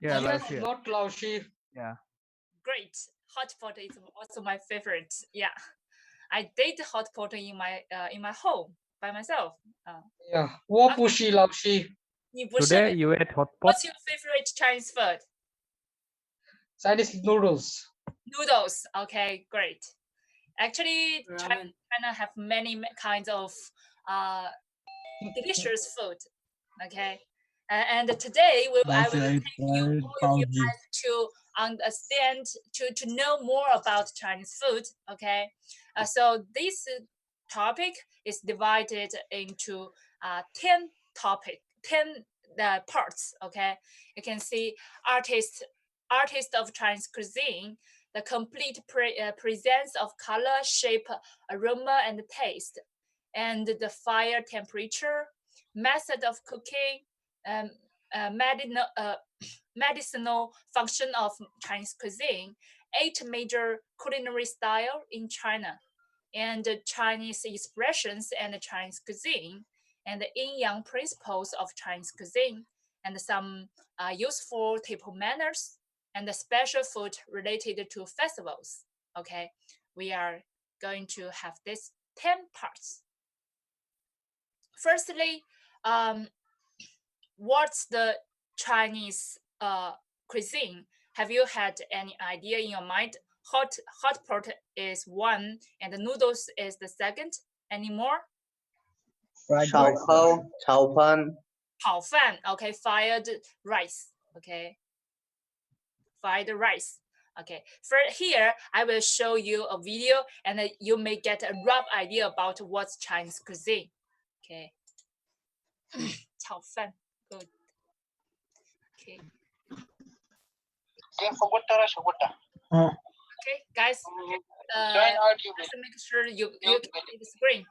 Yeah, Yes, Laoshi. not Laoshi. Yeah. Great. Hot pot is also my favorite. Yeah, I did hot pot in my home by myself. Yeah, 我不是老师。你不是 Today you ate hot pot? What's your favorite Chinese food? Chinese noodles. Noodles. Okay, great. Actually, China have many kinds of delicious food. Okay, and today I will take you all of you guys to understand to know more about Chinese food. Okay, so this topic is divided into 10 parts. Okay, you can see artist of Chinese cuisine, the complete presence of color, shape, aroma, and taste, and the fire temperature, method of cooking, um, medicinal function of Chinese cuisine, 8 major culinary style in China, and Chinese expressions and Chinese cuisine, and the yin-yang principles of Chinese cuisine, and some useful table manners, and the special food related to festivals. Okay, we are going to have this 10 parts. Firstly, what's the Chinese cuisine? Have you had any idea in your mind? Hot pot is one, and the noodles is the second. Any more? Fried rice. 炒饭. 炒饭, okay, fired rice, okay, fried rice. Okay, for here, I will show you a video and you may get a rough idea about what's Chinese cuisine. Okay. 炒饭, good. Okay. Okay, guys, just make sure you can see the screen.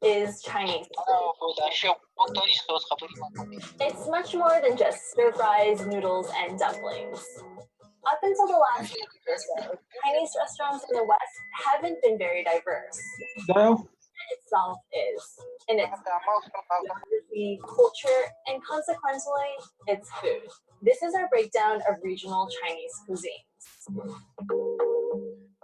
Is Chinese food. It's much more than just stir fries, noodles, and dumplings. Up until the last year or so, Chinese restaurants in the West haven't been very diverse. Itself is in its geography, culture, and consequently, its food. This is our breakdown of regional Chinese cuisines.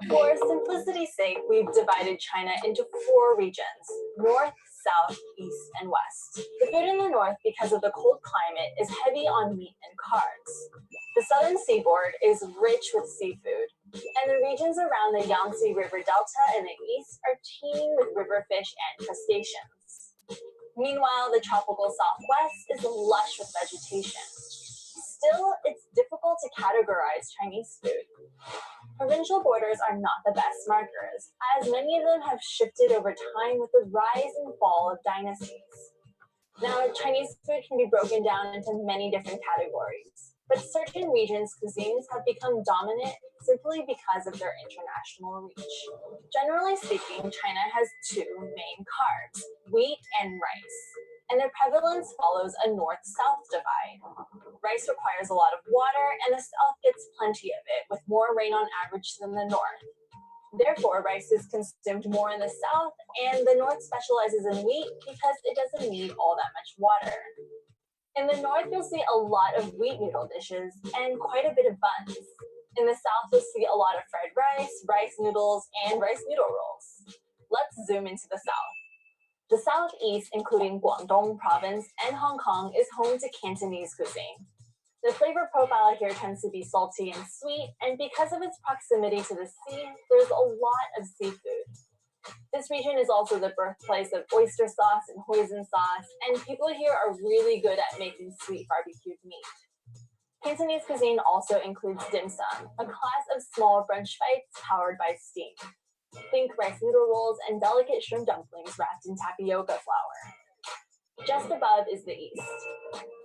For simplicity's sake, we've divided China into 4 regions: North, South, East, and West. The food in the North, because of the cold climate, is heavy on meat and carbs. The southern seaboard is rich with seafood, and the regions around the Yangtze River Delta in the east are teeming with river fish and crustaceans. Meanwhile, the tropical Southwest is lush with vegetation. Still, it's difficult to categorize Chinese food. Provincial borders are not the best markers, as many of them have shifted over time with the rise and fall of dynasties. Now, Chinese food can be broken down into many different categories, but certain regions' cuisines have become dominant simply because of their international reach. Generally speaking, China has 2 main carbs, wheat and rice, and their prevalence follows a north-south divide. Rice requires a lot of water, and the south gets plenty of it, with more rain on average than the north. Therefore, rice is consumed more in the south, and the north specializes in wheat because it doesn't need all that much water. In the north, you'll see a lot of wheat noodle dishes and quite a bit of buns. In the south, you'll see a lot of fried rice, rice noodles, and rice noodle rolls. Let's zoom into the south. The southeast, including Guangdong province and Hong Kong, is home to Cantonese cuisine. The flavor profile here tends to be salty and sweet, and because of its proximity to the sea, there's a lot of seafood. This region is also the birthplace of oyster sauce and hoisin sauce, and people here are really good at making sweet barbecued meat. Cantonese cuisine also includes dim sum, a class of small French bites powered by steam. Think rice noodle rolls and delicate shrimp dumplings wrapped in tapioca flour. Just above is the east.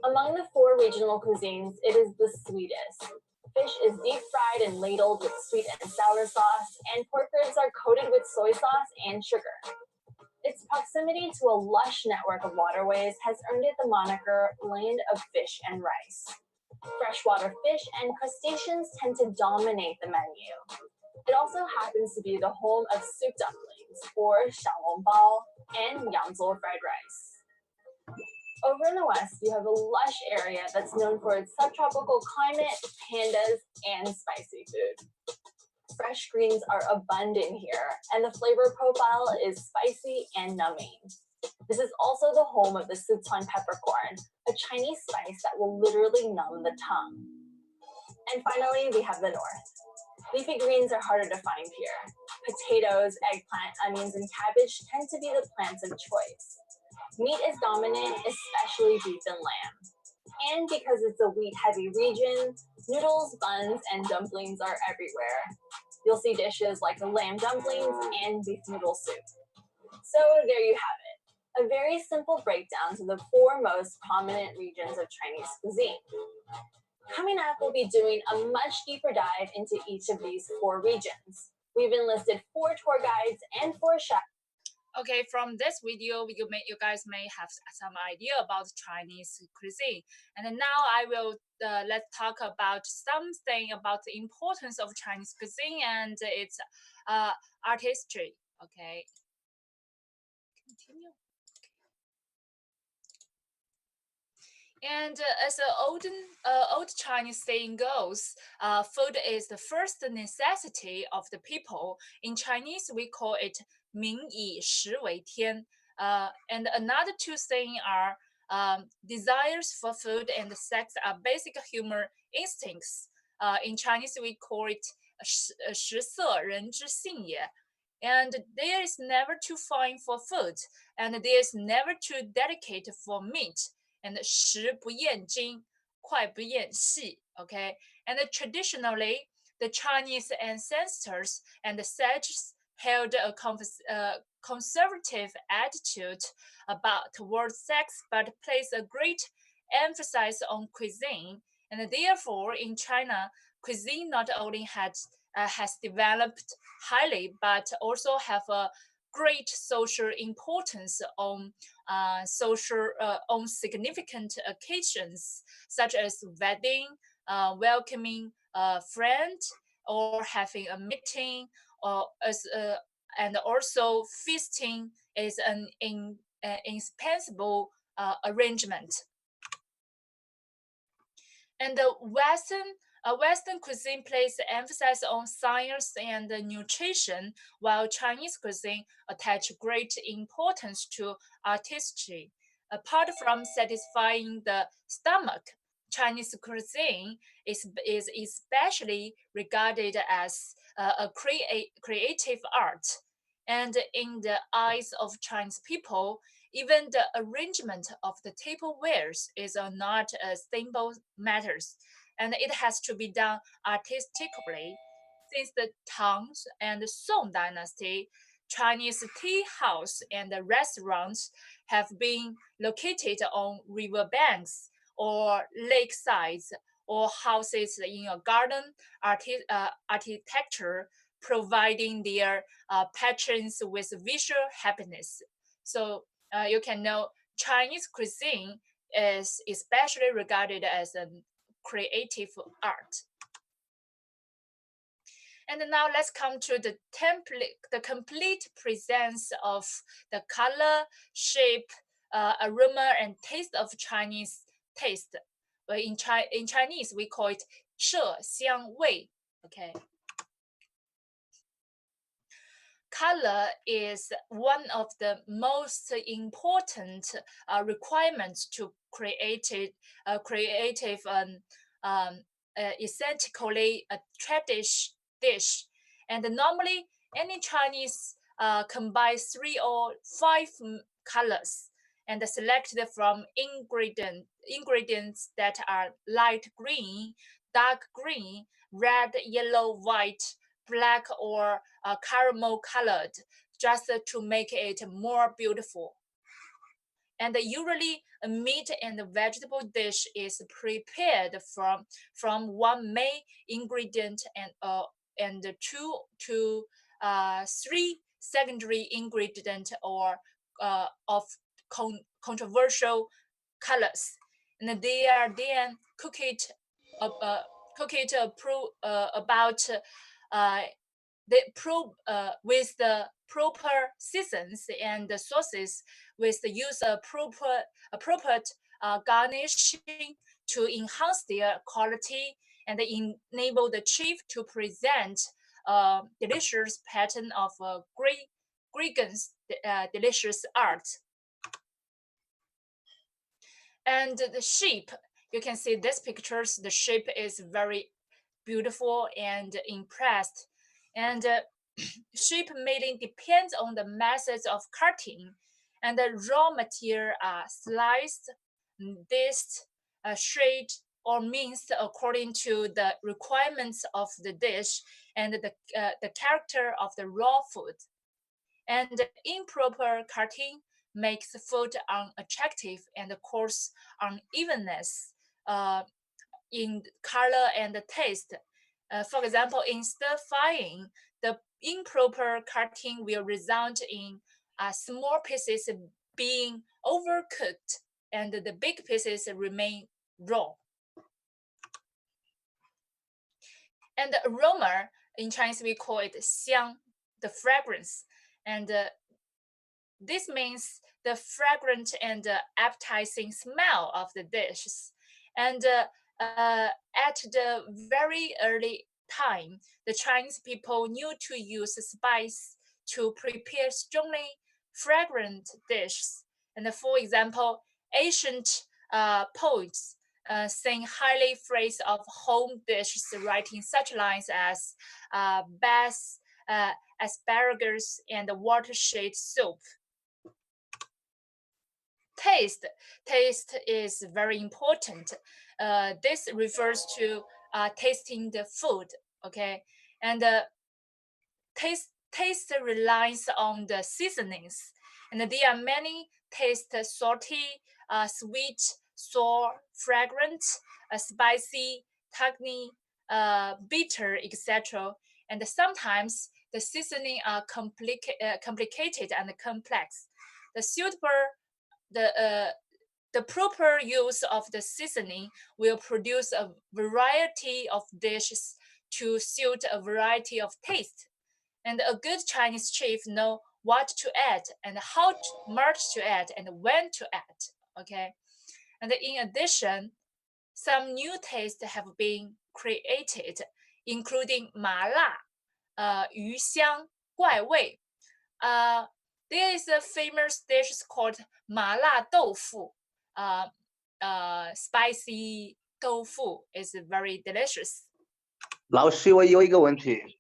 Among the 4 regional cuisines, it is the sweetest. Fish is deep fried and ladled with sweet and sour sauce, and pork ribs are coated with soy sauce and sugar. Its proximity to a lush network of waterways has earned it the moniker Land of Fish and Rice. Freshwater fish and crustaceans tend to dominate the menu. It also happens to be the home of soup dumplings, or xiaolongbao, and yangzhou fried rice. Over in the west, you have a lush area that's known for its subtropical climate, pandas, and spicy food. Fresh greens are abundant here, and the flavor profile is spicy and numbing. This is also the home of the Sichuan peppercorn, a Chinese spice that will literally numb the tongue. And finally, we have the north. Leafy greens are harder to find here. Potatoes, eggplant, onions, and cabbage tend to be the plants of choice. Meat is dominant, especially beef and lamb. And because it's a wheat-heavy region, noodles, buns, and dumplings are everywhere. You'll see dishes like lamb dumplings and beef noodle soup. So there you have it, a very simple breakdown to the 4 most prominent regions of Chinese cuisine. Coming up, we'll be doing a much deeper dive into each of these 4 regions. We've enlisted 4 tour guides and 4 chefs. Okay, from this video, you guys may have some idea about Chinese cuisine. And now I will let's talk about something about the importance of Chinese cuisine and its artistry. Okay, continue. And as the old Chinese saying goes, food is the first necessity of the people. In Chinese, we call it 民以食为天. And another 2 saying are desires for food and sex are basic human instincts. In Chinese, we call it 食色人之性也. And there is never too fine for food, and there is never too delicate for meat. And 食不厌精, 脍不厌细, okay? And traditionally, the Chinese ancestors and the sages held a conservative attitude towards sex, but placed a great emphasis on cuisine. And therefore, in China, cuisine not only has developed highly, but also have a great social importance on on significant occasions such as wedding, welcoming a friend, or having a meeting, or and also feasting is an indispensable arrangement. And the Western cuisine places emphasis on science and nutrition, while Chinese cuisine attaches great importance to artistry. Apart from satisfying the stomach, Chinese cuisine is especially regarded as a creative art. And in the eyes of Chinese people, even the arrangement of the tablewares is not a simple matter, and it has to be done artistically. Since the Tang and Song dynasty, Chinese tea house and restaurants have been located on riverbanks or lakesides or houses in a garden architecture, providing their patrons with visual happiness. So you can know Chinese cuisine is especially regarded as a creative art. And now let's come to the complete presence of the color, shape, aroma, and taste of Chinese taste. In Chinese, we call it 色香味. Okay. Color is one of the most important requirements to create a creative essentially a tradish dish. And normally, any Chinese combine 3 or 5 colors and selected from ingredients that are light green, dark green, red, yellow, white, black, or caramel colored, just to make it more beautiful. And usually a meat and vegetable dish is prepared from 1 main ingredient and 2 to 3 secondary ingredient or of controversial colors, and they are then cooked about with the proper seasons and the sauces, with the use of appropriate garnishing to enhance their quality and enable the chef to present a delicious pattern of Gregan's delicious art. And the shape, you can see these pictures, the shape is very beautiful and impressed. And shape making depends on the methods of cutting, and the raw material are sliced, diced, shredded, or minced according to the requirements of the dish and the character of the raw food. And improper cutting makes food unattractive and cause unevenness in color and taste. For example, in stir frying, the improper cutting will result in small pieces being overcooked and the big pieces remain raw. And the aroma, in Chinese we call it 香, the fragrance. And this means the fragrant and appetizing smell of the dishes. And at the very early time, the Chinese people knew to use spice to prepare strongly fragrant dishes. And for example, ancient poets sing highly praise of home dishes, writing such lines as bass, asparagus, and watershed soup. Taste is very important. This refers to tasting the food, okay? And taste relies on the seasonings, and there are many taste: salty, sweet, sour, fragrant, spicy, tangy, bitter, etc. And sometimes the seasoning are complicated and complex. The proper use of the seasoning will produce a variety of dishes to suit a variety of taste. And a good Chinese chef know what to add and how much to add and when to add. Okay. And in addition, some new tastes have been created, including 麻辣, 鱼香, 怪味. There is a famous dish called 麻辣豆腐. Spicy tofu is very delicious. 老师，我有一个问题，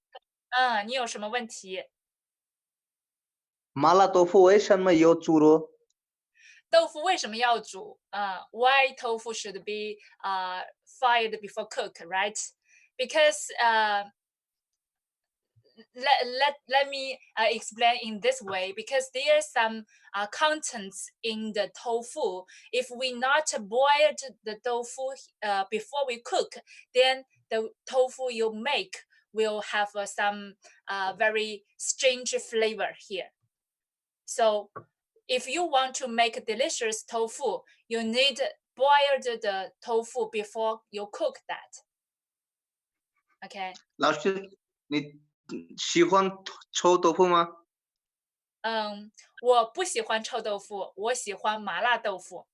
你有什么问题？麻辣豆腐为什么要煮肉？豆腐为什么要煮？Why tofu should be fired before cook, right? Because let me explain in this way, because there are some contents in the tofu. If we not boiled the tofu before we cook, then the tofu you make will have some very strange flavor here. So if you want to make delicious tofu, you need boiled the tofu before you cook that. Okay. 老师，你喜欢臭豆腐吗？我不喜欢臭豆腐，我喜欢麻辣豆腐。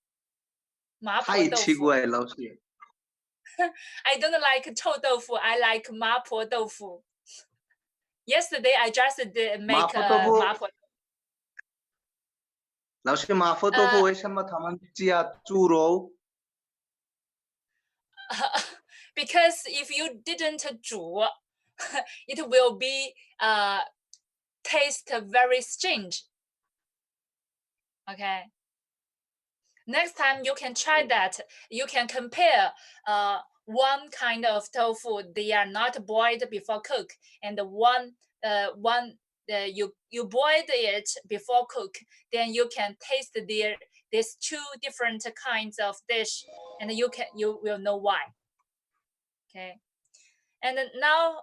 麻婆太豆腐。奇怪，老师。I don't like 臭豆腐. I like 麻婆豆腐. Yesterday I just did make 麻婆。老师，麻婆豆腐为什么他们加猪肉？Because if you didn't 煮 it will be taste very strange. Okay. Next time you can try that. You can compare one kind of tofu, they are not boiled before cook, and one you boiled it before cook. Then you can taste these two different kinds of dish, and you will know why. Okay. And now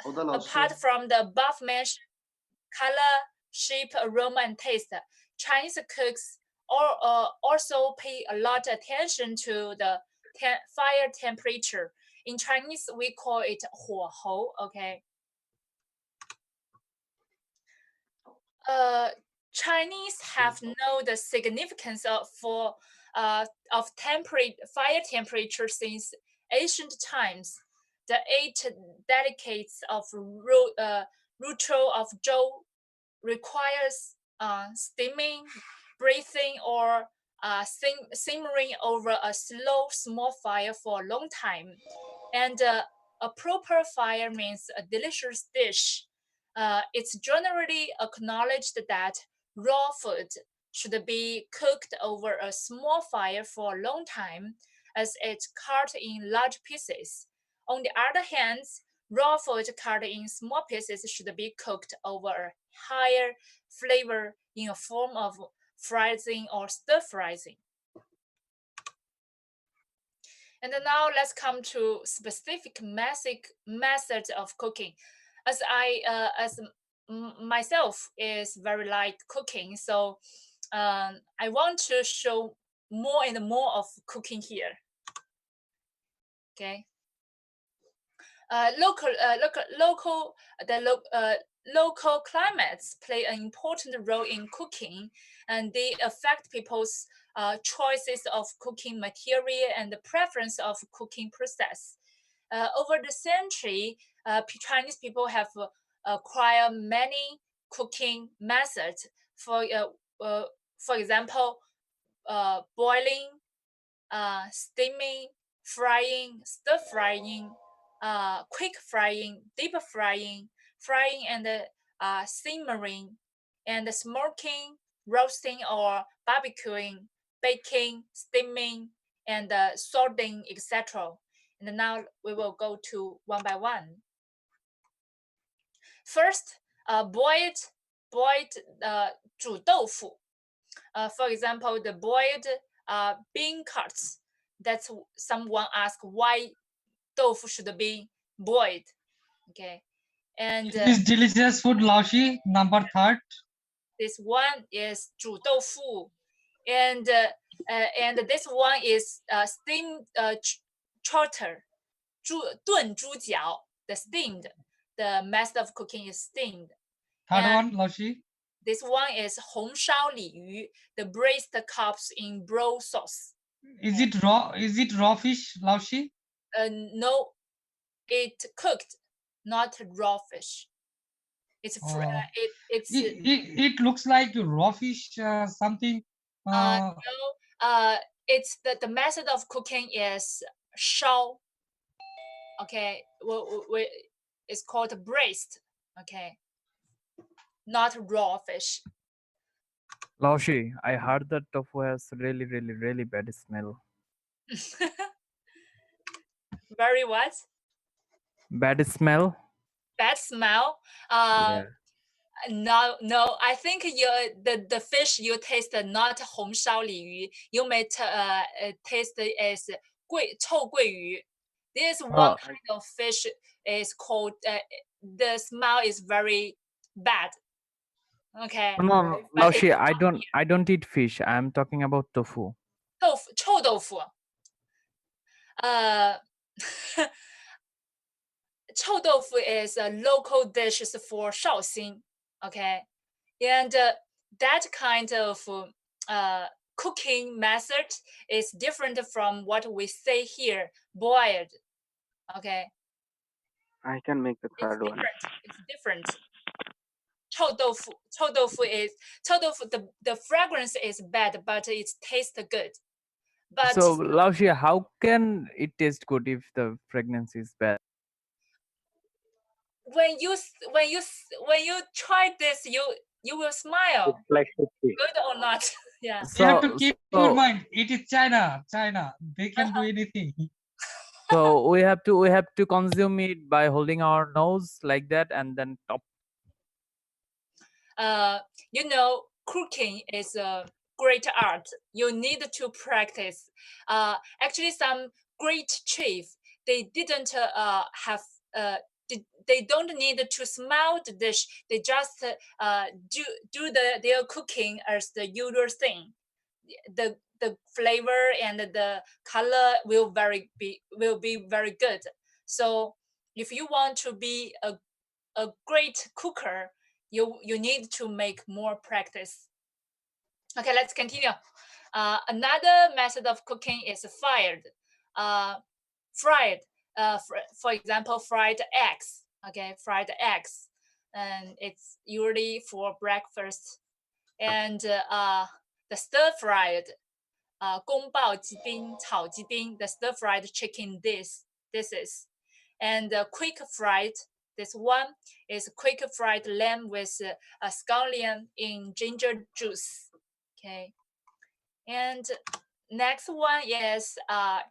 apart from the above mentioned color, shape, aroma, and taste, Chinese cooks also pay a lot of attention to the fire temperature. In Chinese, we call it 火候. Okay. Chinese have known the significance of fire temperature since ancient times. The 8 decades of ritual of Zhou requires steaming, breathing, or simmering over a small fire for a long time. And a proper fire means a delicious dish. It's generally acknowledged that raw food should be cooked over a small fire for a long time, as it's cut in large pieces. On the other hand, raw food cut in small pieces should be cooked over a higher flavor in a form of frying or stir frying. And now let's come to specific methods of cooking. As myself is very like cooking, so I want to show more and more of cooking here. Okay. Local climates play an important role in cooking, and they affect people's choices of cooking material and the preference of cooking process. Over the century, Chinese people have acquired many cooking methods. For example, boiling, steaming, frying, stir frying, quick frying, deep frying, and simmering, and smoking, roasting or barbecuing, baking, steaming, and salting, etc. And now we will go to one by one. First, boiled 煮豆腐. For example, the boiled bean cuts. That's someone asked why tofu should be boiled. Okay, and This delicious food, Laoshi, number 3rd. This one is 煮豆腐, and this one is steamed chowder, 炖猪脚, the steamed. The method of cooking is steamed. 3rd one, Laoshi. This one is 红烧鲤鱼, the braised cups in broth sauce. Is it raw? Is it raw fish, Laoshi? No, it cooked, not raw fish. It's it looks like raw fish, something. No, it's the method of cooking is 烧. Okay, it's called braised. Okay, not raw fish. Laoshi, I heard that tofu has really bad smell. Very what? Bad smell? Bad smell? Yeah. No. I think the fish you taste not 红烧鲤鱼. You may taste it as 臭鳜鱼. There's one kind of fish is called. The smell is very bad. Okay. No, Laoshi, I don't eat fish. I'm talking about tofu. 臭豆腐. 臭豆腐 is a local dish for Shaoxing. Okay, and that kind of cooking method is different from what we say here, boiled. Okay. I can make the third one. It's different. 臭豆腐 is the fragrance is bad, but it tastes good. But so Laoshi, how can it taste good if the fragrance is bad? When you try this, you will smile. It's like Good or not? Yeah. You have to keep your mind. It is China. They can do anything. So we have to consume it by holding our nose like that and then top. Cooking is a great art. You need to practice. Actually, some great chefs, they didn't have. They don't need to smell the dish. They just do their cooking as the usual thing. The flavor and the color will be very good. So if you want to be a great cooker, you need to make more practice. Okay, let's continue. Another method of cooking is fried. For example, fried eggs. Okay, fried eggs, and it's usually for breakfast. And the stir-fried, 宫爆鸡丁、炒鸡丁, the stir-fried chicken dishes, and quick fried. This one is quick fried lamb with a scallion in ginger juice. Okay, and next one is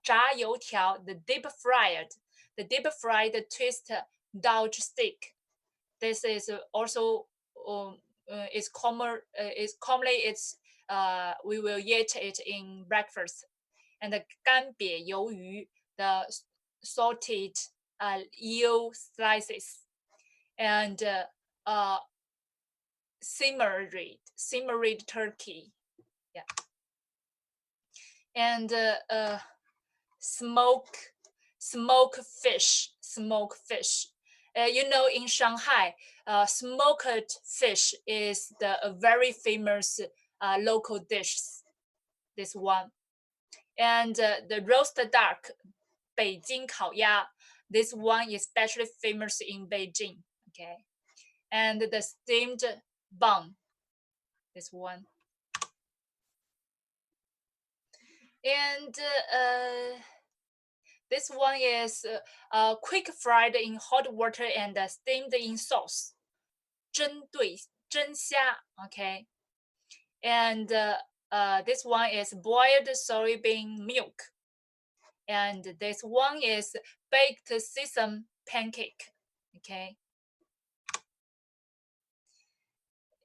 炸油条, the deep fried twist Dutch stick. This is also is commonly we will eat it in breakfast. And the 干瘪鱿鱼, the salted eel slices, and simmered turkey, yeah, and smoke fish. In Shanghai, smoked fish is a very famous local dish. This one, and the roast duck, 北京烤鸭. This one is especially famous in Beijing. Okay, and the steamed bun. This one, and this one is quick fried in hot water and steamed in sauce. 蒸虾. Okay, and this one is boiled soybean milk. And this one is baked sesame pancake. Okay,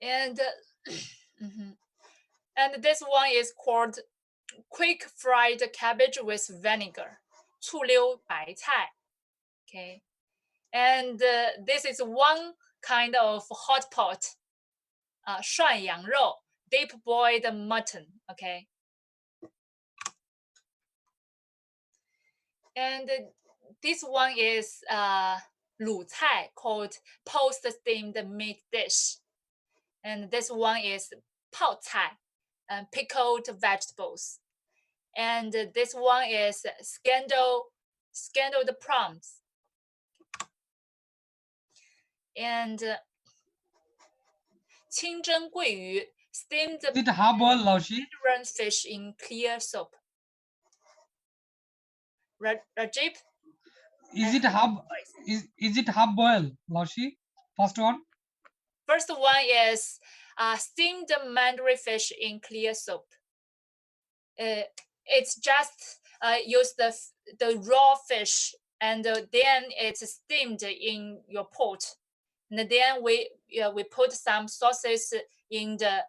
and and this one is called quick fried cabbage with vinegar, 醋溜白菜. Okay, and this is one kind of hot pot, 涮羊肉, deep boiled mutton. Okay, and this one is 卤菜, called post steamed meat dish. And this one is 泡菜, pickled vegetables. And this one is scalded prawns. And 清蒸桂鱼, steamed Is it half boiled, Laoshi? fish in clear soup. Rajib? Is it half boiled, Laoshi? First one. First one is steamed mandarin fish in clear soup. It's just use the raw fish, and then it's steamed in your pot. And then we put some sauces in the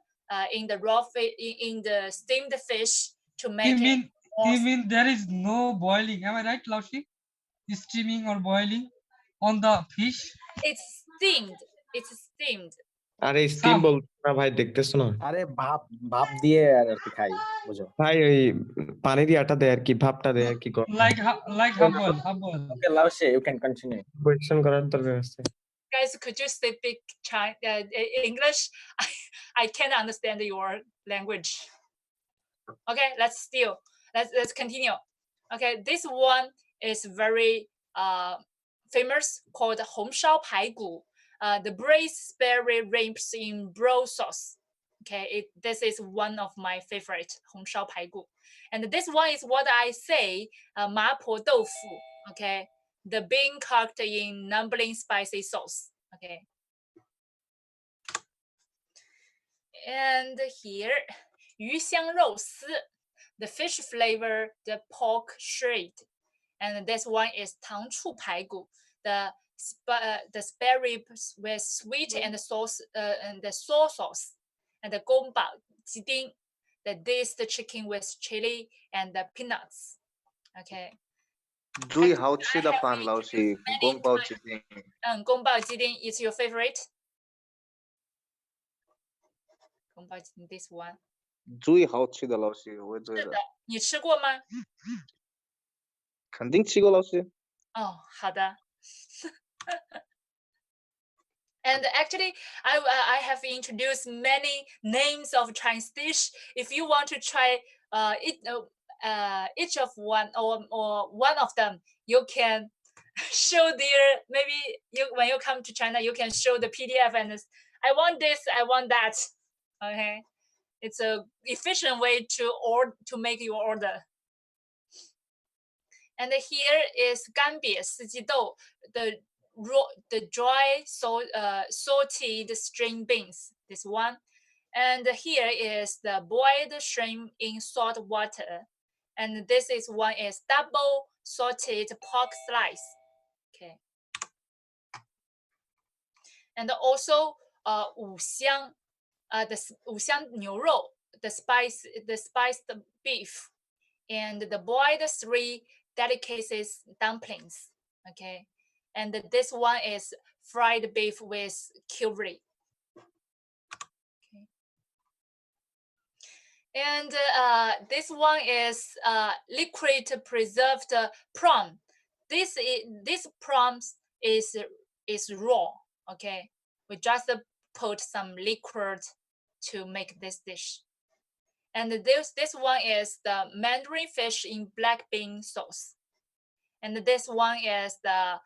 raw fish, in the steamed fish to make it. You mean there is no boiling? Am I right, Laoshi? Steaming or boiling on the fish? It's steamed. It's steamed. আরে steam বলতো না ভাই, দেখতেছো না? আরে ভাপ দিয়ে আর কি খাই, বুঝো ভাই ওই পানি দিয়ে আটা দেয় আর কি, ভাপটা দেয় আর কি। Like half boiled. Okay, Laoshi, you can continue. Question করার দরকার আছে। Guys, could you speak English? I can't understand your language. Okay, let's continue. Okay, this one is very famous, called 红烧排骨. The braised spare ribs in brown sauce. Okay, this is one of my favorite, 红烧排骨. And this one is what I say, 麻婆豆腐. Okay, the bean cooked in numbling spicy sauce. Okay, and here, 鱼香肉丝, the fish flavor, the pork shred. And this one is 糖醋排骨, the spare ribs with sweet and sauce, and the soy sauce, and the 宫保鸡丁, the diced chicken with chili and the peanuts. Okay. 最好吃的饭老是宫保鸡丁。宫保鸡丁 is your favorite? 宫保鸡丁 this one. 最好吃的老师，我觉得。你吃过吗？肯定吃过老师。哦，好的。And actually, I have introduced many names of Chinese dish. If you want to try each of one or one of them, you can show their, maybe when you come to China, you can show the PDF and I want this, I want that. Okay, it's a efficient way to make your order. And here is 干瘪四季豆, the dry salted string beans, this one. And here is the boiled shrimp in salt water. And this is one is double salted pork slice. Okay. And also 五香, the 五香牛肉, the spiced beef, and the boiled 3 delicacies dumplings. Okay, and this one is fried beef with curry. Okay. And this one is liquid preserved prawn. This prawn is raw. Okay, we just put some liquid to make this dish. And this one is the mandarin fish in black bean sauce. And this one is the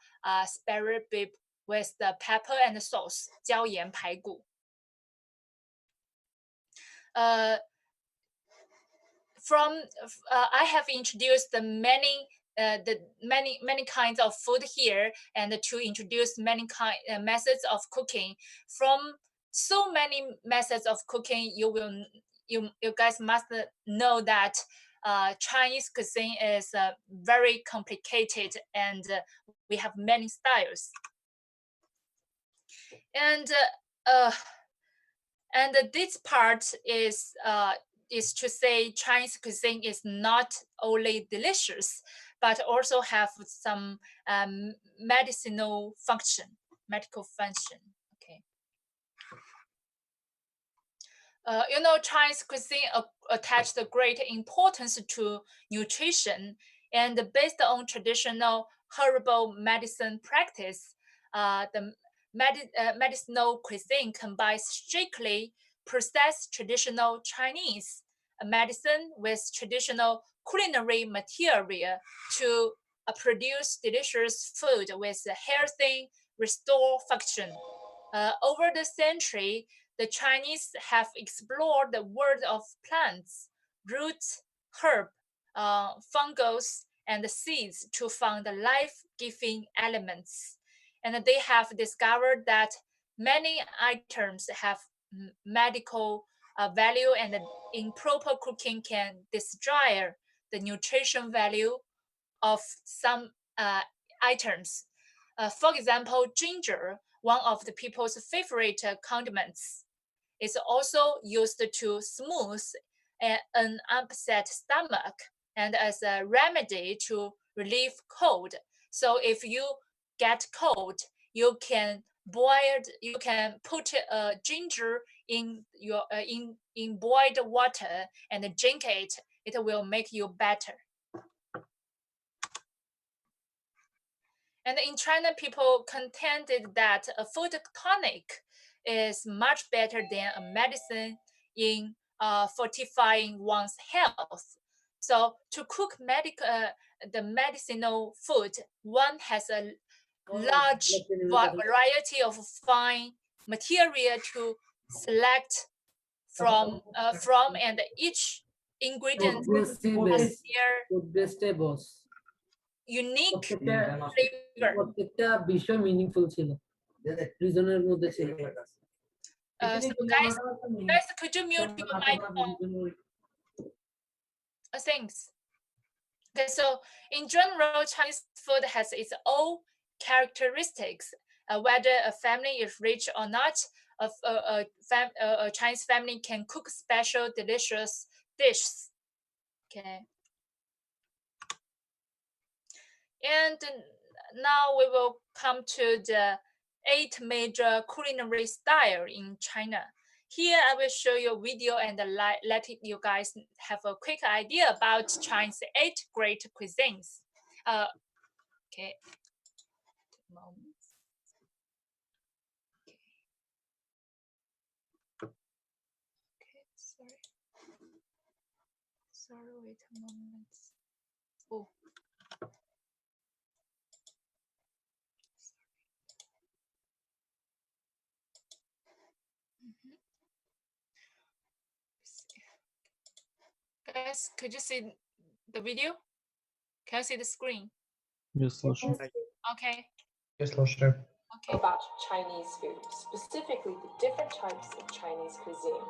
spare rib with the pepper and sauce, 椒盐排骨. I have introduced the many kinds of food here, and to introduce many methods of cooking. From so many methods of cooking, you guys must know that Chinese cuisine is very complicated, and we have many styles. And this part is to say Chinese cuisine is not only delicious, but also have some medical function. Okay. You know, Chinese cuisine attached great importance to nutrition, and based on traditional herbal medicine practice, the medicinal cuisine combines strictly processed traditional Chinese medicine with traditional culinary material to produce delicious food with healthy restore function. Over the century, the Chinese have explored the world of plants, roots, herb, fungus, and seeds to find life-giving elements. And they have discovered that many items have medical value, and improper cooking can destroy the nutrition value of some items. For example, ginger, one of the people's favorite condiments, is also used to smooth an upset stomach and as a remedy to relieve cold. So if you get cold, you can put ginger in your in boiled water and drink it. It will make you better. And in China, people contended that a food tonic is much better than a medicine in fortifying one's health. So to cook the medicinal food, one has a large variety of fine material to select from, and each ingredient has their unique flavor. প্রত্যেকটা বিষয় meaningful ছিল রিজনের মধ্যে ছিল So guys, could you mute your microphone? Thanks. Okay, so in general, Chinese food has its own characteristics. Whether a family is rich or not, a Chinese family can cook special delicious dishes. Okay. And now we will come to the 8 major culinary style in China. Here I will show you a video and let you guys have a quick idea about China's 8 great cuisines. Okay. Sorry, wait a moment. Oh. Guys, could you see the video? Can you see the screen? Yes, слушаю. Okay. Я слушаю. Okay. About Chinese food, specifically the different types of Chinese cuisine.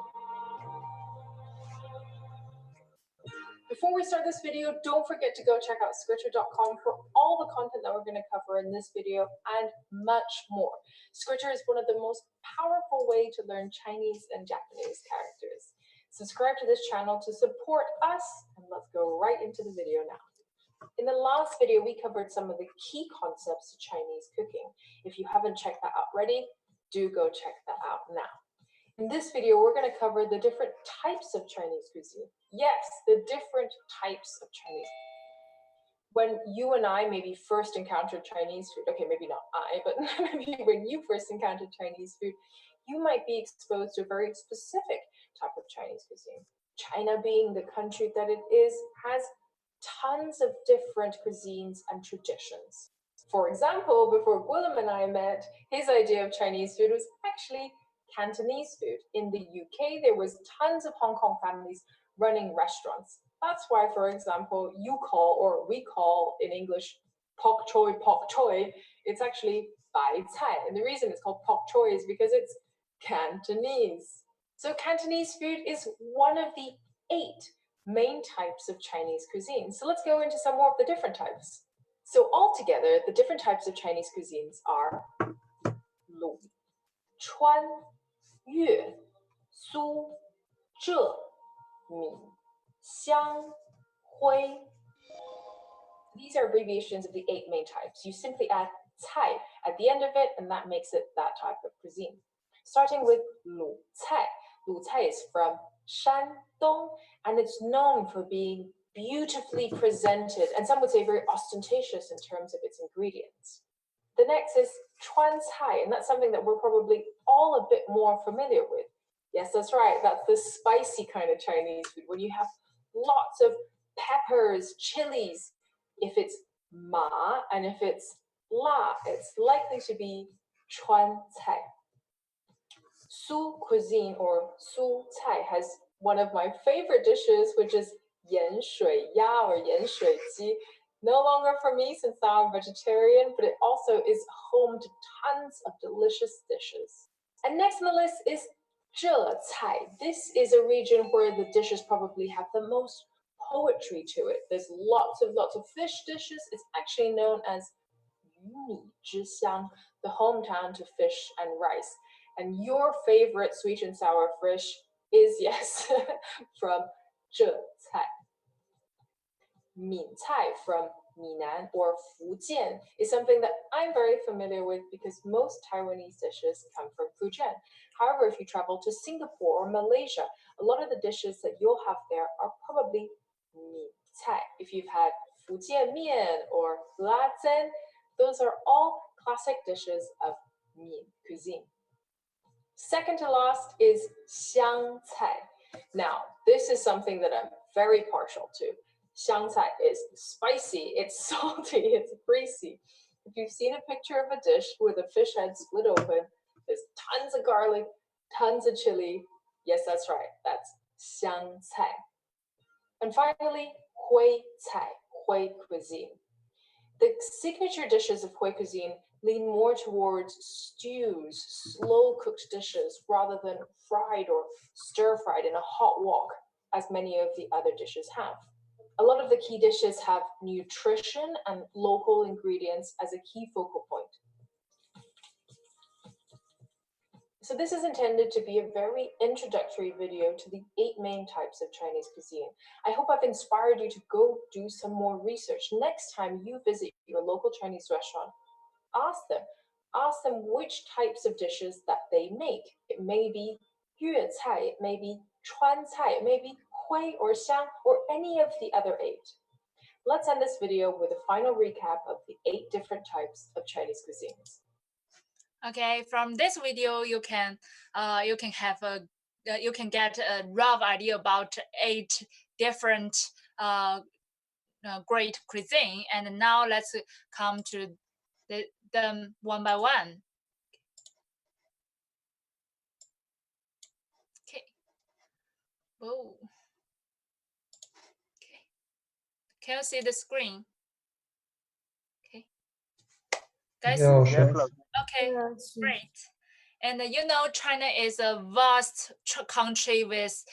Before we start this video, don't forget to go check out Scritter.com for all the content that we're going to cover in this video and much more. Scritter is one of the most powerful ways to learn Chinese and Japanese characters. Subscribe to this channel to support us, and let's go right into the video now. In the last video, we covered some of the key concepts of Chinese cooking. If you haven't checked that out already, do go check that out now. In this video, we're going to cover the different types of Chinese cuisine. Yes, the different types of Chinese. When you and I maybe first encountered Chinese food, okay, maybe not I, but maybe when you first encountered Chinese food, you might be exposed to a very specific type of Chinese cuisine. China, being the country that it is, has tons of different cuisines and traditions. For example, before Willem and I met, his idea of Chinese food was actually Cantonese food. In the UK, there was tons of Hong Kong families running restaurants. That's why, for example, you call, or we call in English, pak choy. It's actually bai cai. And the reason it's called pak choy is because it's Cantonese. So Cantonese food is one of the 8 main types of Chinese cuisine. So let's go into some more of the different types. So altogether, the different types of Chinese cuisines are Lu, Chuan, Yue, Su, Zhe, Mi, Xiang, Hui. These are abbreviations of the 8 main types. You simply add cai at the end of it, and that makes it that type of cuisine. Starting with Lu Cai. Lu Cai is from Shandong, and it's known for being beautifully presented, and some would say very ostentatious in terms of its ingredients. The next is Chuan Cai, and that's something that we're probably all a bit more familiar with. Yes, that's right. That's the spicy kind of Chinese food, when you have lots of peppers, chilies. If it's ma, and if it's la, it's likely to be Chuan Cai. Su cuisine, or Su Cai, has one of my favorite dishes, which is yan shui ya, or yan shui ji. No longer for me since I'm vegetarian, but it also is home to tons of delicious dishes. And next on the list is Zhe Cai. This is a region where the dishes probably have the most poetry to it. There's lots of fish dishes. It's actually known as Yumi Zhixiang, the hometown to fish and rice. And your favorite sweet and sour fish is, yes, from Zhe Cai. Min Cai from Minan or Fujian is something that I'm very familiar with because most Taiwanese dishes come from Fujian. However, if you travel to Singapore or Malaysia, a lot of the dishes that you'll have there are probably Min Cai. If you've had Fujian Mian or La Zhen, those are all classic dishes of Min cuisine. Second to last is Xiang Cai. Now, this is something that I'm very partial to. Xiang Cai is spicy, it's salty, it's greasy. If you've seen a picture of a dish with a fish head split open, there's tons of garlic, tons of chili. Yes, that's right, that's Xiang Cai. And finally, Hui Cai, Hui cuisine. The signature dishes of Hui cuisine lean more towards stews, slow-cooked dishes, rather than fried or stir-fried in a hot wok, as many of the other dishes have. A lot of the key dishes have nutrition and local ingredients as a key focal point. So this is intended to be a very introductory video to the 8 main types of Chinese cuisine. I hope I've inspired you to go do some more research. Next time you visit your local Chinese restaurant, ask them which types of dishes that they make. It may be Yue Cai, it may be Chuan Cai, it may be Hui or Xiang, or any of the other 8. Let's end this video with a final recap of the 8 different types of Chinese cuisines. Okay, from this video, you can get a rough idea about 8 different great cuisine. And now let's come to them one by one. Okay. Oh. Okay. Can you see the screen? Okay. Guys? Yeah, Yes, sure. Laoshi. Okay, great. And you know, China is a vast country with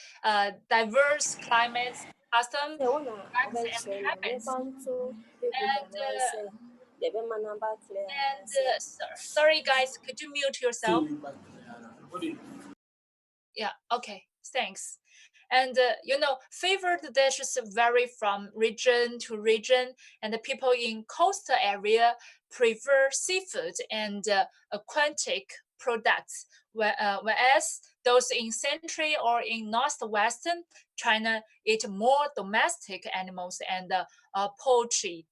diverse climates, customs, and habits. Sorry, guys, could you mute yourself? Yeah, okay, thanks. And you know, favorite dishes vary from region to region, and the people in coastal area prefer seafood and aquatic products, whereas those in central or in northwestern China eat more domestic animals and poultry.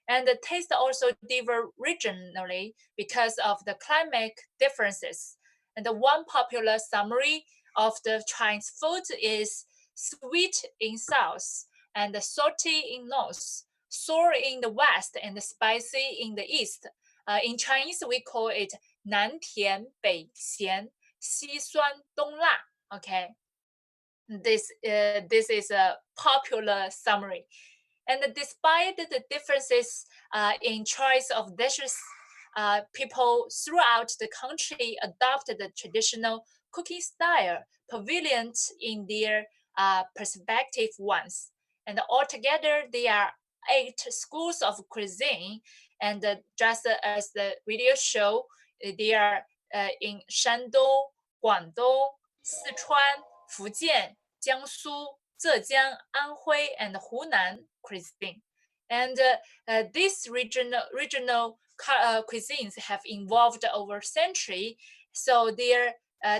And the taste also differ regionally because of the climate differences. And the one popular summary of the Chinese food is sweet in south and salty in north, sour in the west and spicy in the east. In Chinese, we call it 南甜北咸，西酸东辣. Okay, this is a popular summary. And despite the differences in choice of dishes, people throughout the country adopted the traditional cooking style prevalent in their perspective ones. And altogether, there are 8 schools of cuisine. And just as the video show, they are in Shandong, Guangdong, Sichuan, Fujian, Jiangsu, Zhejiang, Anhui, and Hunan cuisine. And these regional cuisines have evolved over century, so their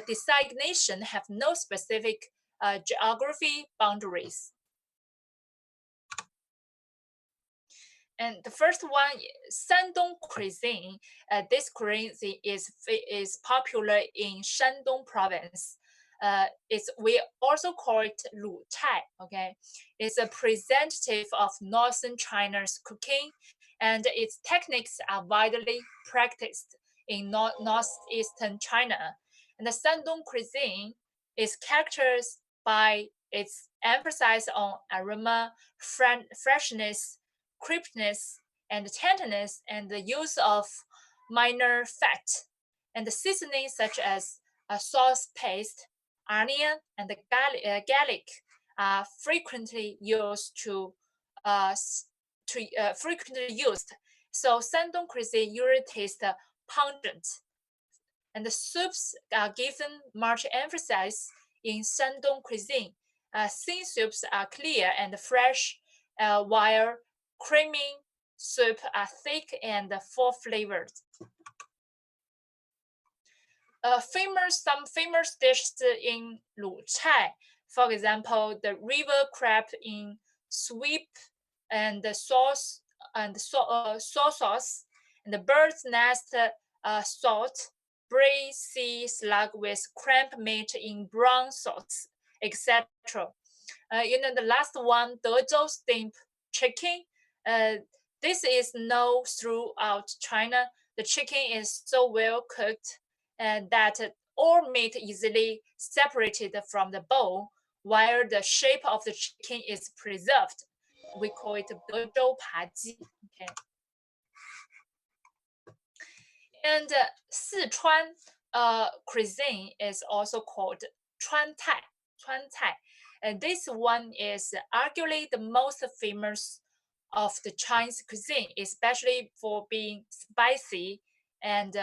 designation have no specific geography boundaries. And the first one, Shandong cuisine. This cuisine is popular in Shandong province. We also call it Lu Cai. Okay, it's a representative of northern China's cooking, and its techniques are widely practiced in northeastern China. And the Shandong cuisine is characterized by its emphasis on aroma, freshness, crispness, and tenderness, and the use of minor fat. And the seasonings such as sauce paste, onion, and the garlic are frequently used frequently used. So Shandong cuisine usually tastes pungent, and the soups are given much emphasis in Shandong cuisine. Thin soups are clear and fresh, while creamy soup are thick and full flavored. Some famous dishes in Lu Cai, for example, the river crab in sweep and the sauce and soy sauce, and the bird's nest salt, braised sea slug with crab meat in brown sauce, etc. The last one, Dezhou steamed chicken. This is known throughout China. The chicken is so well cooked that all meat easily separated from the bone, while the shape of the chicken is preserved. We call it Dezhou Paji. Okay. And Sichuan cuisine is also called Chuan Cai. And this one is arguably the most famous of the Chinese cuisine, especially for being spicy and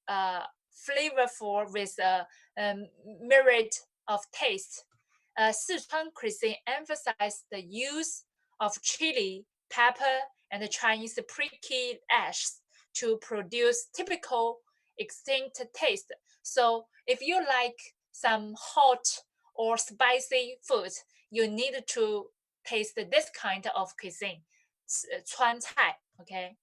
flavorful with a myriad of tastes. Sichuan cuisine emphasizes the use of chili, pepper, and the Chinese prickly ashes to produce typical distinct taste. So if you like some hot or spicy food, you need to taste this kind of cuisine, Chuan Cai. Okay,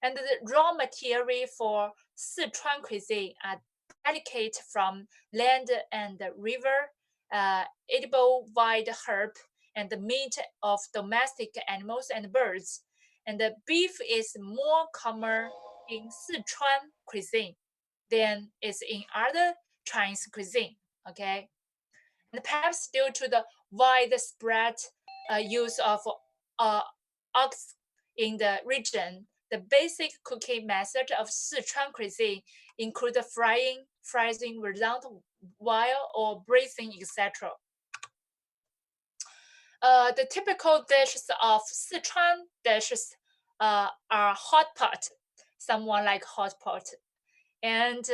and the raw material for Sichuan cuisine are delicate from land and river, edible wild herb, and the meat of domestic animals and birds. And the beef is more common in Sichuan cuisine than is in other Chinese cuisine. Okay, and perhaps due to the widespread use of ox in the region, the basic cooking method of Sichuan cuisine include frying, freezing without oil or braising, etc. The typical dishes of Sichuan dishes are hot pot, someone like hot pot, and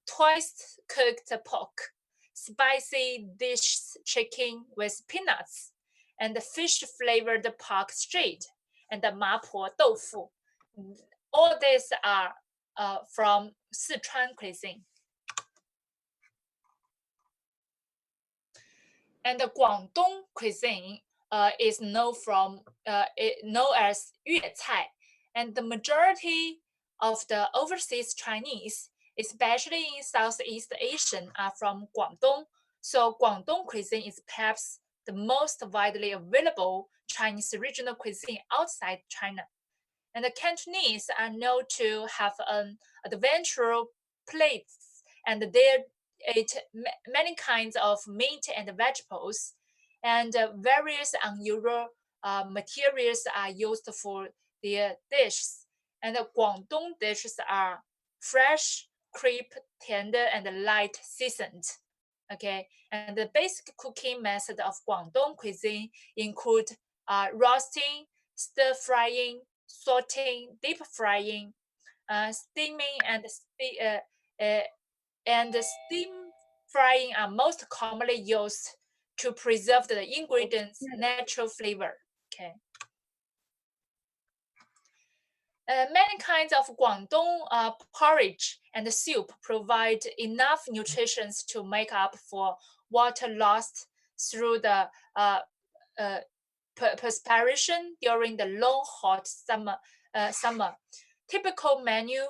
twice cooked pork, spicy dish chicken with peanuts, and fish flavored pork street, and the mapo doufu. All these are from Sichuan cuisine. And the Guangdong cuisine is known as Yue Cai, and the majority of the overseas Chinese, especially in Southeast Asian, are from Guangdong. So Guangdong cuisine is perhaps the most widely available Chinese regional cuisine outside China. And the Cantonese are known to have an adventurous plates, and they eat many kinds of meat and vegetables, and various unusual materials are used for their dishes. And the Guangdong dishes are fresh, crisp, tender, and light seasoned. Okay, and the basic cooking method of Guangdong cuisine include roasting, stir frying, sauteing, deep frying, steaming, and steam frying are most commonly used to preserve the ingredients' natural flavor. Okay. Many kinds of Guangdong porridge and soup provide enough nutrition to make up for water lost through the perspiration during the long hot summer. Typical menu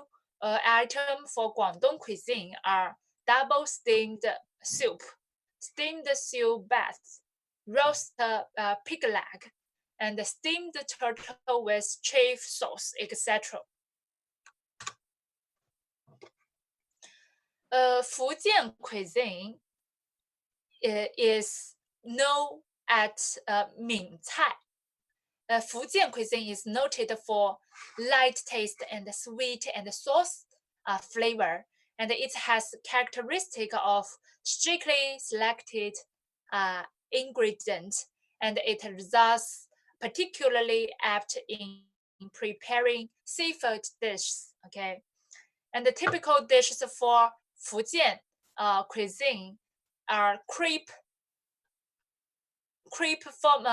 item for Guangdong cuisine are double steamed soup, steamed seal bath, roast pig leg, and steamed turtle with chive sauce, etc. Fujian cuisine is known as Ming Cai. Fujian cuisine is noted for light taste and sweet and sauce flavor, and it has characteristic of strictly selected ingredients, and it is thus particularly apt in preparing seafood dishes. Okay, and the typical dishes for Fujian cuisine are crepe from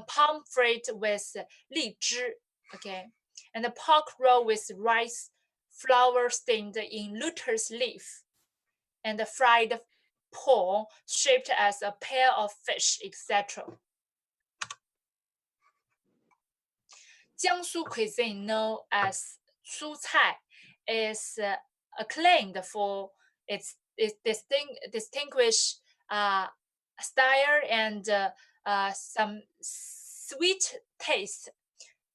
palm fruit with li zhi, okay, and the pork roll with rice flour steamed in lotus leaf, and the fried prawn shaped as a pair of fish, etc. Jiangsu cuisine, known as Su Cai, is acclaimed for its distinguished style and some sweet taste,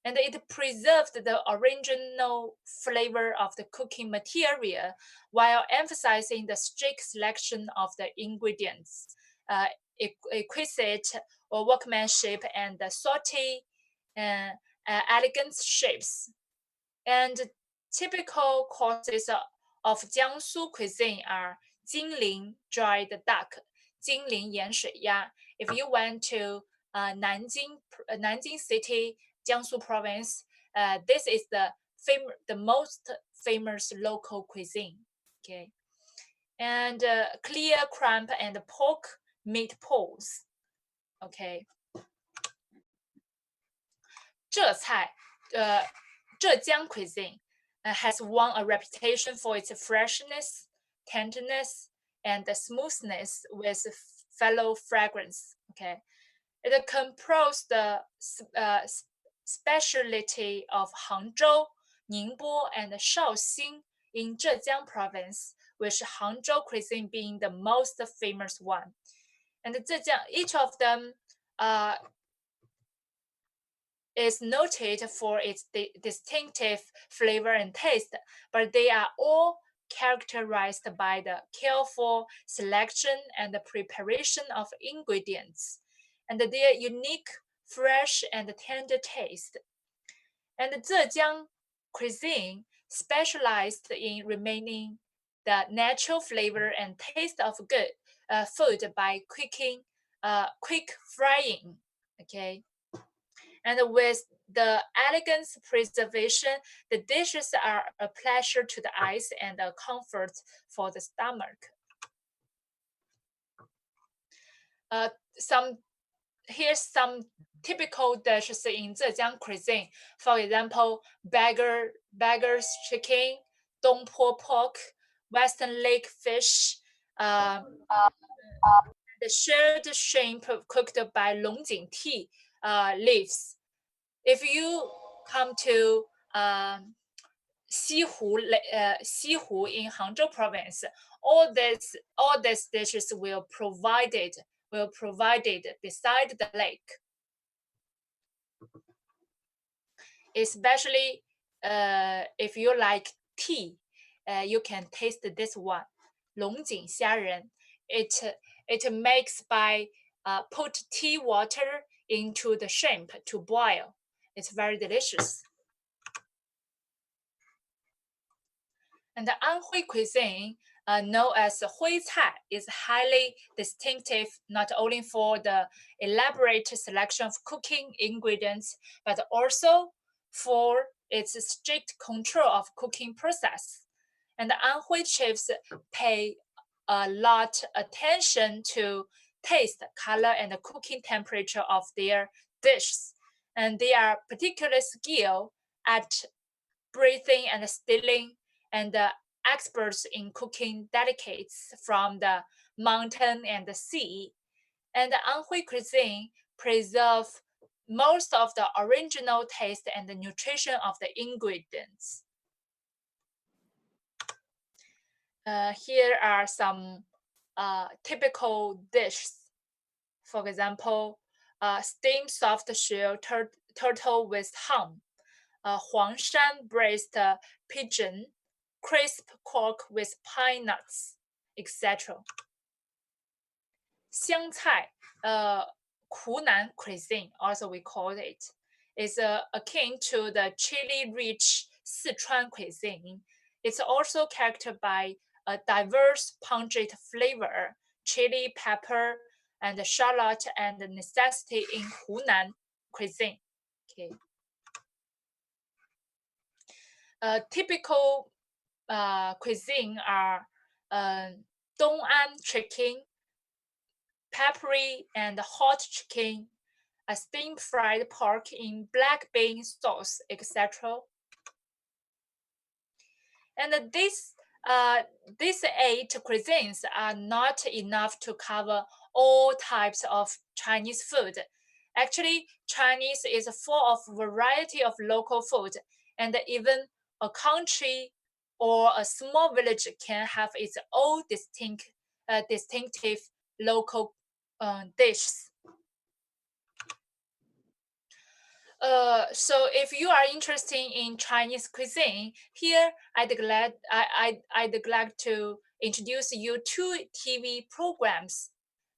and it preserved the original flavor of the cooking material while emphasizing the strict selection of the ingredients, exquisite workmanship, and the salty elegant shapes. And typical courses of Jiangsu cuisine are Jingling dried duck, Jingling 盐水鸭. If you went to Nanjing City, Jiangsu province, this is the most famous local cuisine. Okay, and clear crumb and pork meatballs. Okay. 浙江 cuisine has won a reputation for its freshness, tenderness, and smoothness with fellow fragrance. Okay, it comprises the specialty of Hangzhou, Ningbo, and Shaoxing in Zhejiang province, with Hangzhou cuisine being the most famous one. And Zhejiang, each of them is noted for its distinctive flavor and taste, but they are all characterized by the careful selection and the preparation of ingredients, and their unique, fresh, and tender taste. And Zhejiang cuisine specialized in remaining the natural flavor and taste of good food by quick frying. Okay, and with the elegance preservation, the dishes are a pleasure to the eyes and a comfort for the stomach. Here's some typical dishes in Zhejiang cuisine. For example, beggar's chicken, dongpo pork, western lake fish, the shelled shrimp cooked by longjing tea leaves. If you come to Xihu in Hangzhou province, all these dishes will provided beside the lake. Especially if you like tea, you can taste this one, 龙井虾仁. It makes by put tea water into the shrimp to boil. It's very delicious. And the Anhui cuisine, known as Hui Cai, is highly distinctive not only for the elaborate selection of cooking ingredients, but also for its strict control of cooking process. And the Anhui chefs pay a lot attention to taste, color, and the cooking temperature of their dishes. And they are particularly skilled at breathing and stilling, and the experts in cooking delicates from the mountain and the sea. And the Anhui cuisine preserve most of the original taste and the nutrition of the ingredients. Here are some typical dishes. For example, steamed soft shell turtle with ham, Huangshan braised pigeon, crisp pork with pine nuts, etc. 湘菜, Hunan cuisine, also we call it, is akin to the chili-rich Sichuan cuisine. It's also characterized by a diverse pungent flavor, chili, pepper, and shallot, and necessity in Hunan cuisine. Okay. Typical cuisine are Dong'an chicken, peppery and hot chicken, a steamed fried pork in black bean sauce, etc. And these 8 cuisines are not enough to cover all types of Chinese food. Actually, Chinese is full of variety of local food, and even a country or a small village can have its own distinctive local dishes. So if you are interested in Chinese cuisine, here I'd glad to introduce you 2 TV programs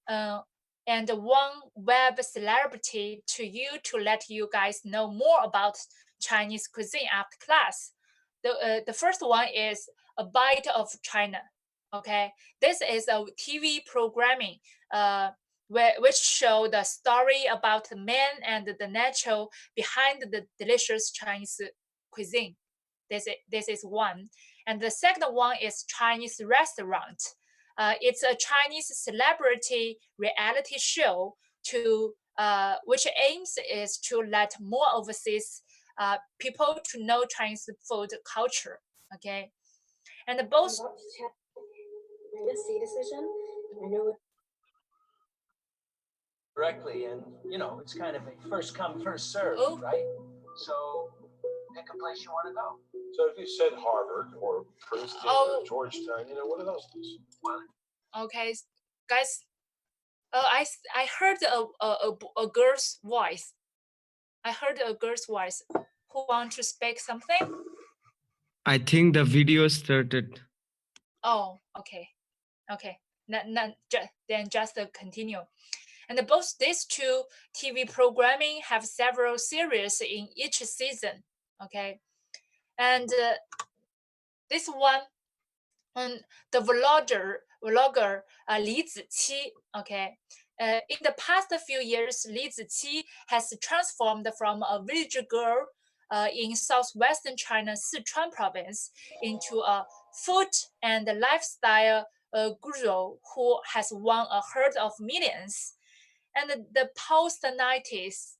and 1 web celebrity to you to let you guys know more about Chinese cuisine after class. The first one is A Bite of China. Okay, this is a TV programming which show the story about the man and the natural behind the delicious Chinese cuisine. This is one. And the second one is Chinese Restaurant. It's a Chinese celebrity reality show which aims is to let more overseas people to know Chinese food culture. Okay, and both. Decision. I know Directly, and it's kind of a first come first serve, right? So pick a place you want to go. So if you said Harvard or Princeton or Georgetown, what are those? Okay, guys, I heard a girl's voice. I heard a girl's voice. Who want to speak something? I think the video started. Oh, okay. Then just continue. And both these two TV programming have several series in each season. Okay, and this one, the vlogger Li Ziqi. Okay, in the past few years, Li Ziqi has transformed from a village girl in southwestern China, Sichuan province, into a food and lifestyle guru who has won a herd of millions. And the post-90s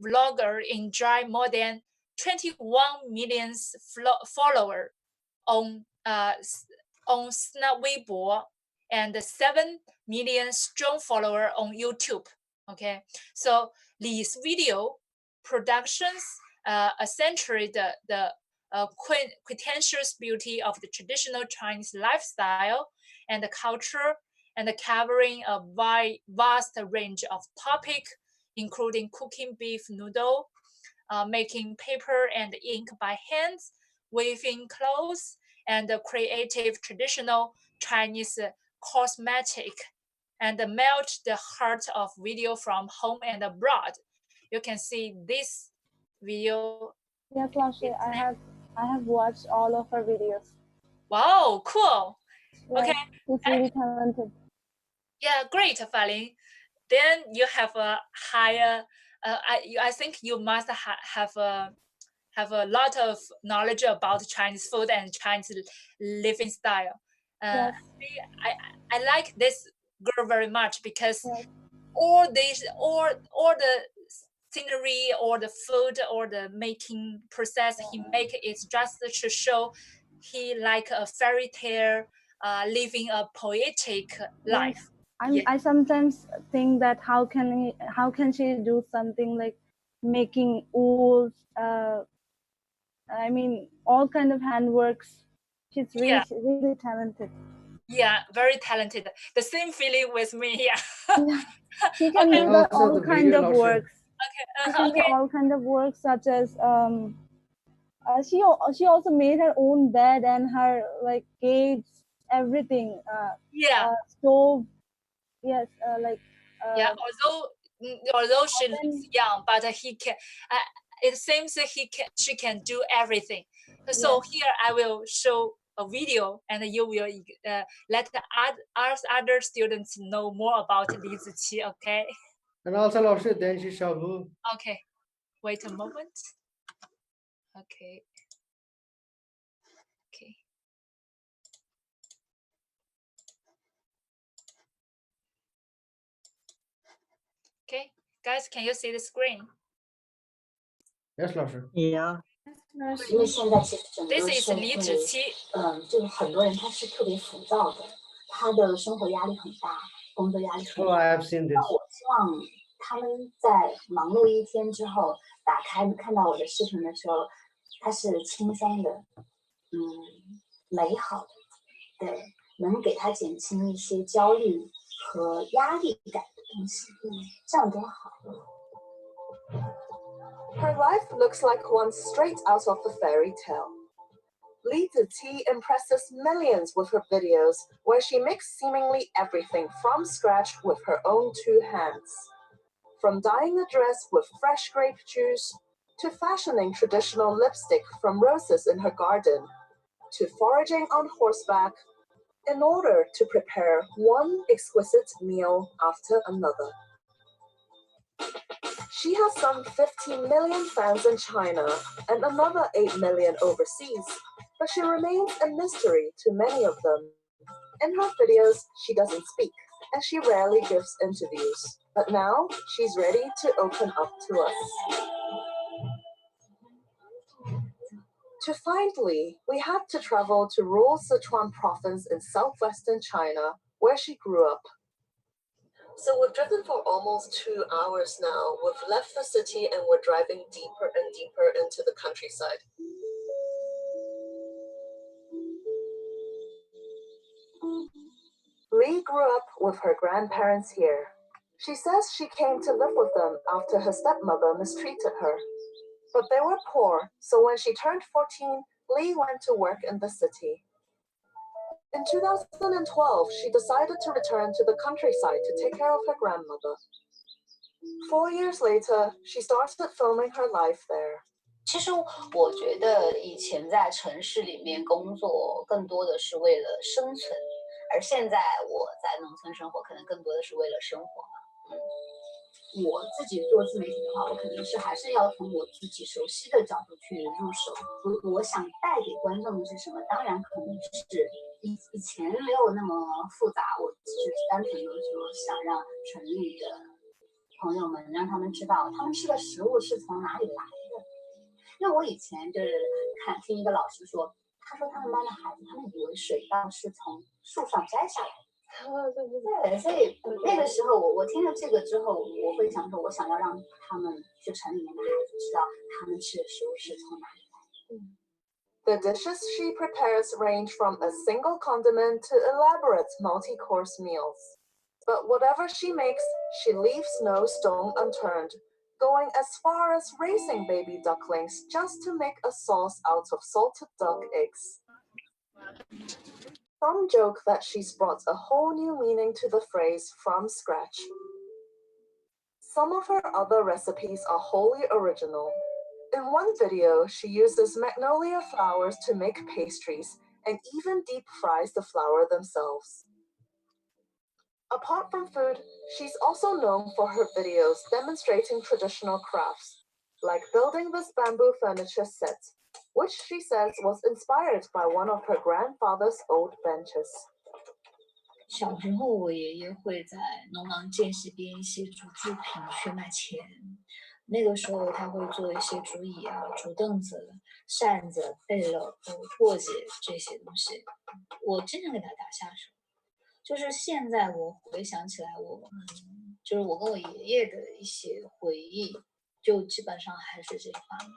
vlogger enjoy more than 21 million followers on Snap Weibo and 7 million strong follower on YouTube. Okay, so Li's video productions accentuate the quintessential beauty of the traditional Chinese lifestyle and the culture, and covering a vast range of topics, including cooking beef noodle, making paper and ink by hand, weaving clothes, and creative traditional Chinese cosmetic, and melt the heart of video from home and abroad. You can see this video. Yes, Lashi, I have watched all of her videos. Wow, cool. Yeah, Okay. she's really talented. Yeah, great, Falin. Then you have a higher. I think you must have a lot of knowledge about Chinese food and Chinese living style. Yes. I like this girl very much because all the scenery or the food or the making process he make is just to show he like a fairy tale, living a poetic life. I sometimes think that how can she do something like making wool, I mean all kind of handworks. She's really talented. Yeah, very talented. The same feeling with me. Yeah. She can do all kind of works. Okay. She can do all kind of works such as she also made her own bed and her like cage, everything. Stove. Yes, yeah. Although she looks young, but he can. It seems that she can do everything. So here I will show a video, and you will let other students know more about Li Ziqi. Okay. And also, Laoshi, then she shall who? Okay. Wait a moment. Okay. Okay. Okay, guys, can you see the screen? Yes, Laoshi. Yeah. 因为现在其实整个 This is 社会，李子柒。就是很多人他是特别浮躁的，他的生活压力很大，工作压力很大。 Oh, I have seen this. 那我希望他们在忙碌一天之后，打开看到我的视频的时候，它是轻松的，美好的，对，能给他减轻一些焦虑和压力感的东西，这样多好。 Her life looks like one straight out of a fairy tale. Li Ziqi impresses millions with her videos, where she makes seemingly everything from scratch with her own two hands. From dyeing a dress with fresh grape juice, to fashioning traditional lipstick from roses in her garden, to foraging on horseback, in order to prepare one exquisite meal after another. She has some 15 million fans in China and another 8 million overseas, but she remains a mystery to many of them. In her videos, she doesn't speak, and she rarely gives interviews. But now, she's ready to open up to us. To find Li, we had to travel to rural Sichuan province in southwestern China, where she grew up. So we've driven for almost 2 hours now. We've left the city and we're driving deeper and deeper into the countryside. Lee grew up with her grandparents here. She says she came to live with them after her stepmother mistreated her. But they were poor, so when she turned 14, Lee went to work in the city. In 2012, she decided to return to the countryside to take care of her grandmother. 4 years later, she started filming her life there. 其实我觉得以前在城市里面工作更多的是为了生存，而现在我在农村生活，可能更多的是为了生活嘛。我自己做自媒体的话，我肯定是还是要从我自己熟悉的角度去入手。我想带给观众的是什么？当然可能是以前没有那么复杂，我只是单纯的说想让城里的朋友们让他们知道，他们吃的食物是从哪里来的。因为我以前就是听一个老师说，他说他们班的孩子，他们以为水稻是从树上摘下来的。对，所以那个时候我听了这个之后，我会想说，我想要让他们就城里面的孩子知道他们吃的食物是从哪里来的。The dishes she prepares range from a single condiment to elaborate multi-course meals. But whatever she makes, she leaves no stone unturned, going as far as raising baby ducklings just to make a sauce out of salted duck eggs. Some joke that she's brought a whole new meaning to the phrase from scratch. Some of her other recipes are wholly original. In one video, she uses magnolia flowers to make pastries and even deep fries the flour themselves. Apart from food, she's also known for her videos demonstrating traditional crafts, like building this bamboo furniture set, which she says was inspired by one of her grandfather's old benches. 小时候，我爷爷会在农忙间隙编一些竹制品去卖钱。那个时候，他会做一些竹椅啊、竹凳子、扇子、背篓、簸箕这些东西。我经常给他打下手。就是现在我回想起来，就是我跟我爷爷的一些回忆，就基本上还是这方面。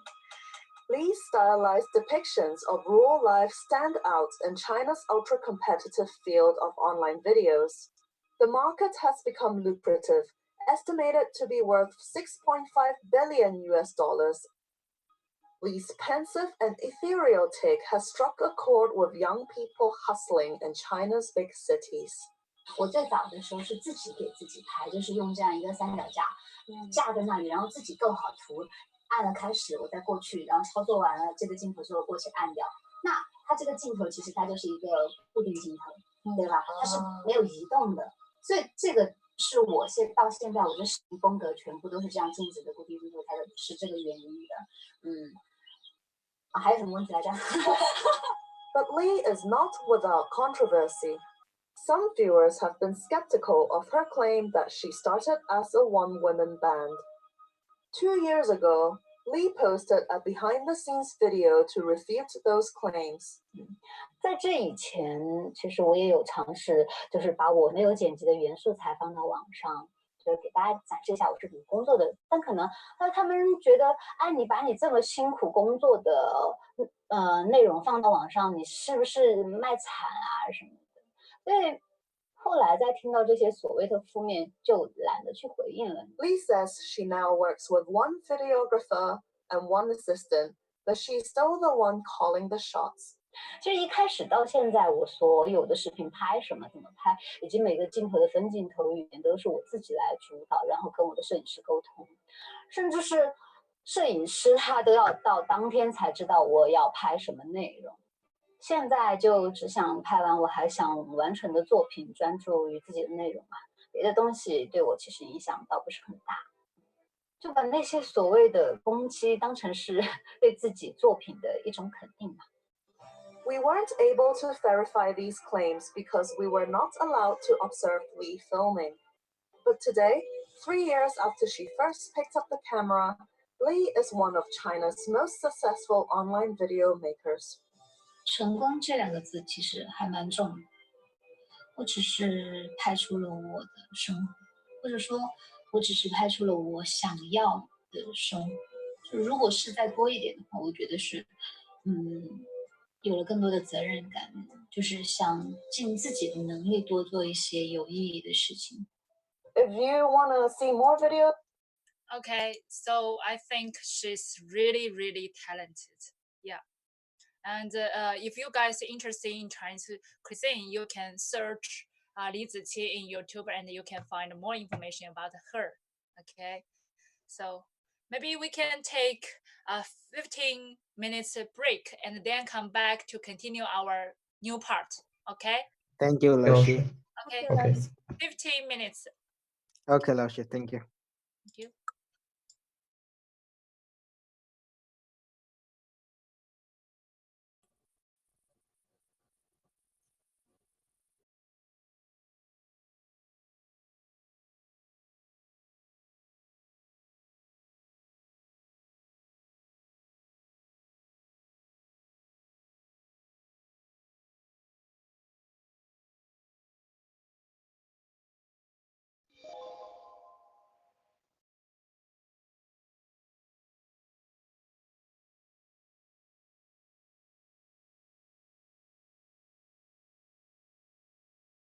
Lee's stylized depictions of rural life stand out in China's ultra-competitive field of online videos. The market has become lucrative, estimated to be worth $6.5 billion US. Lee's pensive and ethereal take has struck a chord with young people hustling in China's big cities. 我最早的时候是自己给自己拍，就是用这样一个三脚架架在那里，然后自己构好图，按了开始，我再过去，然后操作完了这个镜头之后过去按掉。那它这个镜头其实它就是一个固定镜头，对吧？它是没有移动的，所以这个是我到现在我的视频风格全部都是这样镜子的固定镜头，才是这个原因的。还有什么问题来着？ But Lee is not without controversy. Some viewers have been skeptical of her claim that she started as a one-woman band. 2 years ago, Lee posted a behind-the-scenes video to refute those claims. 在这以前，其实我也有尝试，就是把我没有剪辑的原素材放到网上，就是给大家展示一下我是怎么工作的。但可能他们觉得，哎，你把你这么辛苦工作的内容放到网上，你是不是卖惨啊什么的？所以后来在听到这些所谓的负面，就懒得去回应了。Lee says she now works with one videographer and one assistant, but she's still the one calling the shots. 其实一开始到现在，我所有的视频拍什么、怎么拍，以及每个镜头的分镜头语言，都是我自己来主导，然后跟我的摄影师沟通，甚至是摄影师他都要到当天才知道我要拍什么内容。现在就只想拍完我还想完成的作品，专注于自己的内容嘛，别的东西对我其实影响倒不是很大，就把那些所谓的攻击当成是对自己作品的一种肯定嘛。We weren't able to verify these claims because we were not allowed to observe Lee filming. But today, 3 years after she first picked up the camera, Lee is one of China's most successful online video makers. 成功这两个字其实还蛮重的，我只是拍出了我的生活，或者说我只是拍出了我想要的生活。就如果是再多一点的话，我觉得是有了更多的责任感，就是想尽自己的能力多做一些有意义的事情。If you want to see more videos. Okay, so I think she's really, really talented. Yeah. And if you guys are interested in Chinese cuisine, you can search Li Ziqi in YouTube and you can find more information about her. Okay, so maybe we can take a 15 minutes break and then come back to continue our new part. Okay? Thank you, Laushi. Okay. Okay. 15 minutes. Okay, Laushi. Thank you.